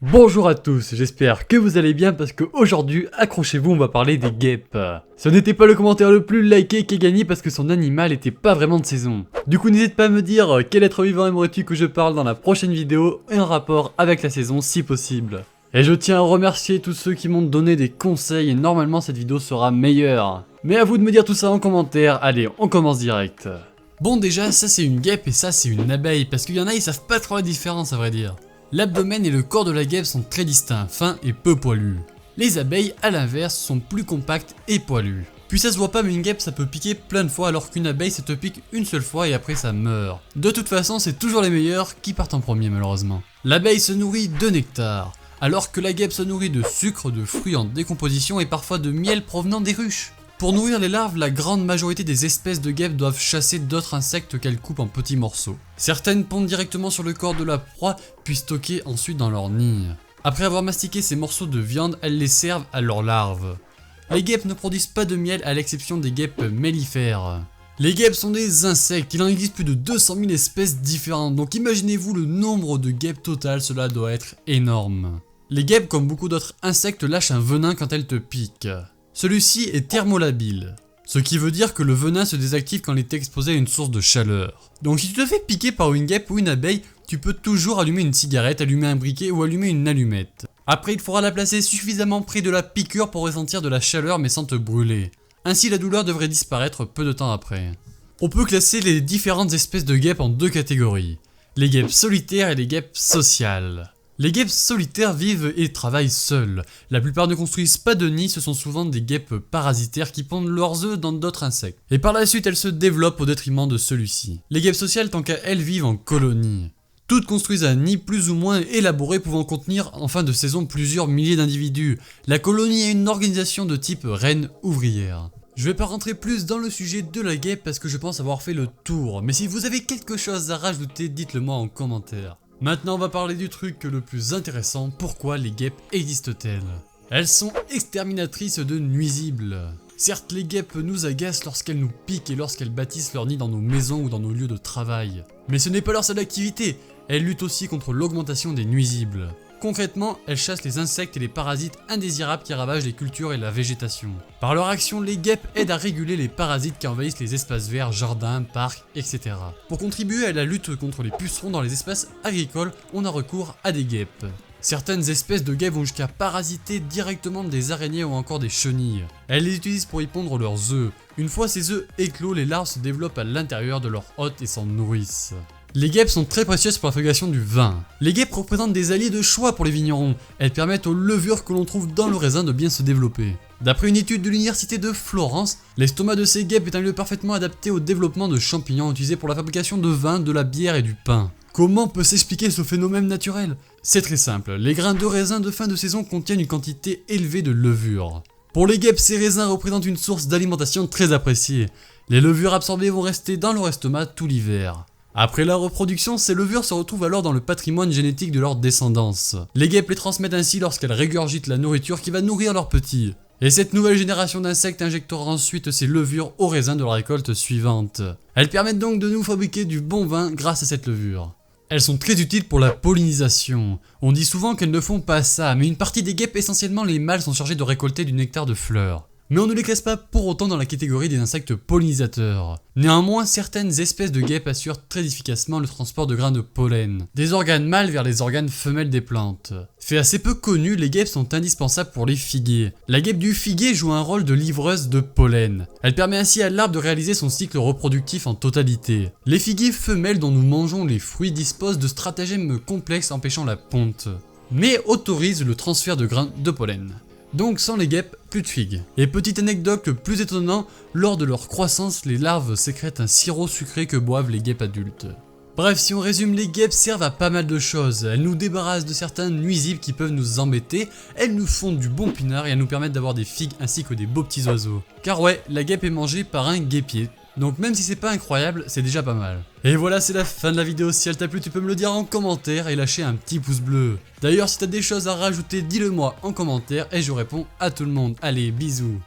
Bonjour à tous, j'espère que vous allez bien parce qu'aujourd'hui, accrochez-vous, on va parler des guêpes. Ce n'était pas le commentaire le plus liké qui a gagné parce que son animal était pas vraiment de saison. Du coup, n'hésite pas à me dire quel être vivant aimerais-tu que je parle dans la prochaine vidéo et en rapport avec la saison si possible. Et je tiens à remercier tous ceux qui m'ont donné des conseils et normalement cette vidéo sera meilleure. Mais à vous de me dire tout ça en commentaire, allez, on commence direct. Bon déjà, ça c'est une guêpe et ça c'est une abeille parce qu'il y en a ils savent pas trop la différence à vrai dire. L'abdomen et le corps de la guêpe sont très distincts, fins et peu poilus. Les abeilles, à l'inverse, sont plus compactes et poilues. Puis ça se voit pas mais une guêpe ça peut piquer plein de fois alors qu'une abeille ça te pique une seule fois et après ça meurt. De toute façon c'est toujours les meilleurs qui partent en premier malheureusement. L'abeille se nourrit de nectar, alors que la guêpe se nourrit de sucre, de fruits en décomposition et parfois de miel provenant des ruches. Pour nourrir les larves, la grande majorité des espèces de guêpes doivent chasser d'autres insectes qu'elles coupent en petits morceaux. Certaines pondent directement sur le corps de la proie, puis stockées ensuite dans leur nid. Après avoir mastiqué ces morceaux de viande, elles les servent à leurs larves. Les guêpes ne produisent pas de miel à l'exception des guêpes mellifères. Les guêpes sont des insectes, il en existe plus de 200 000 espèces différentes, donc imaginez-vous le nombre de guêpes total, cela doit être énorme. Les guêpes, comme beaucoup d'autres insectes, lâchent un venin quand elles te piquent. Celui-ci est thermolabile, ce qui veut dire que le venin se désactive quand il est exposé à une source de chaleur. Donc si tu te fais piquer par une guêpe ou une abeille, tu peux toujours allumer une cigarette, allumer un briquet ou allumer une allumette. Après il faudra la placer suffisamment près de la piqûre pour ressentir de la chaleur mais sans te brûler. Ainsi la douleur devrait disparaître peu de temps après. On peut classer les différentes espèces de guêpes en deux catégories, les guêpes solitaires et les guêpes sociales. Les guêpes solitaires vivent et travaillent seules. La plupart ne construisent pas de nid, ce sont souvent des guêpes parasitaires qui pondent leurs œufs dans d'autres insectes. Et par la suite, elles se développent au détriment de celui-ci. Les guêpes sociales, tant qu'à elles, vivent en colonie. Toutes construisent un nid plus ou moins élaboré pouvant contenir en fin de saison plusieurs milliers d'individus. La colonie est une organisation de type reine ouvrière. Je vais pas rentrer plus dans le sujet de la guêpe parce que je pense avoir fait le tour, mais si vous avez quelque chose à rajouter, dites-le moi en commentaire. Maintenant on va parler du truc le plus intéressant, pourquoi les guêpes existent-elles? Elles sont exterminatrices de nuisibles. Certes les guêpes nous agacent lorsqu'elles nous piquent et lorsqu'elles bâtissent leur nid dans nos maisons ou dans nos lieux de travail. Mais ce n'est pas leur seule activité, elles luttent aussi contre l'augmentation des nuisibles. Concrètement, elles chassent les insectes et les parasites indésirables qui ravagent les cultures et la végétation. Par leur action, les guêpes aident à réguler les parasites qui envahissent les espaces verts, jardins, parcs, etc. Pour contribuer à la lutte contre les pucerons dans les espaces agricoles, on a recours à des guêpes. Certaines espèces de guêpes vont jusqu'à parasiter directement des araignées ou encore des chenilles. Elles les utilisent pour y pondre leurs œufs. Une fois ces œufs éclos, les larves se développent à l'intérieur de leur hôte et s'en nourrissent. Les guêpes sont très précieuses pour la fabrication du vin. Les guêpes représentent des alliés de choix pour les vignerons. Elles permettent aux levures que l'on trouve dans le raisin de bien se développer. D'après une étude de l'université de Florence, l'estomac de ces guêpes est un lieu parfaitement adapté au développement de champignons utilisés pour la fabrication de vin, de la bière et du pain. Comment peut s'expliquer ce phénomène naturel? C'est très simple, les grains de raisin de fin de saison contiennent une quantité élevée de levure. Pour les guêpes, ces raisins représentent une source d'alimentation très appréciée. Les levures absorbées vont rester dans leur estomac tout l'hiver. Après la reproduction, ces levures se retrouvent alors dans le patrimoine génétique de leur descendance. Les guêpes les transmettent ainsi lorsqu'elles régurgitent la nourriture qui va nourrir leurs petits. Et cette nouvelle génération d'insectes injectera ensuite ces levures au raisin de la récolte suivante. Elles permettent donc de nous fabriquer du bon vin grâce à cette levure. Elles sont très utiles pour la pollinisation. On dit souvent qu'elles ne font pas ça, mais une partie des guêpes, essentiellement les mâles, sont chargés de récolter du nectar de fleurs. Mais on ne les classe pas pour autant dans la catégorie des insectes pollinisateurs. Néanmoins, certaines espèces de guêpes assurent très efficacement le transport de grains de pollen, des organes mâles vers les organes femelles des plantes. Fait assez peu connu, les guêpes sont indispensables pour les figuiers. La guêpe du figuier joue un rôle de livreuse de pollen. Elle permet ainsi à l'arbre de réaliser son cycle reproductif en totalité. Les figuiers femelles dont nous mangeons les fruits disposent de stratagèmes complexes empêchant la ponte, mais autorisent le transfert de grains de pollen. Donc sans les guêpes, plus de figues. Et petite anecdote plus étonnant, lors de leur croissance, les larves sécrètent un sirop sucré que boivent les guêpes adultes. Bref, si on résume, les guêpes servent à pas mal de choses. Elles nous débarrassent de certains nuisibles qui peuvent nous embêter, elles nous font du bon pinard et elles nous permettent d'avoir des figues ainsi que des beaux petits oiseaux. Car ouais, la guêpe est mangée par un guêpier. Donc même si c'est pas incroyable, c'est déjà pas mal. Et voilà, c'est la fin de la vidéo. Si elle t'a plu, tu peux me le dire en commentaire et lâcher un petit pouce bleu. D'ailleurs, si t'as des choses à rajouter, dis-le moi en commentaire et je réponds à tout le monde. Allez, bisous.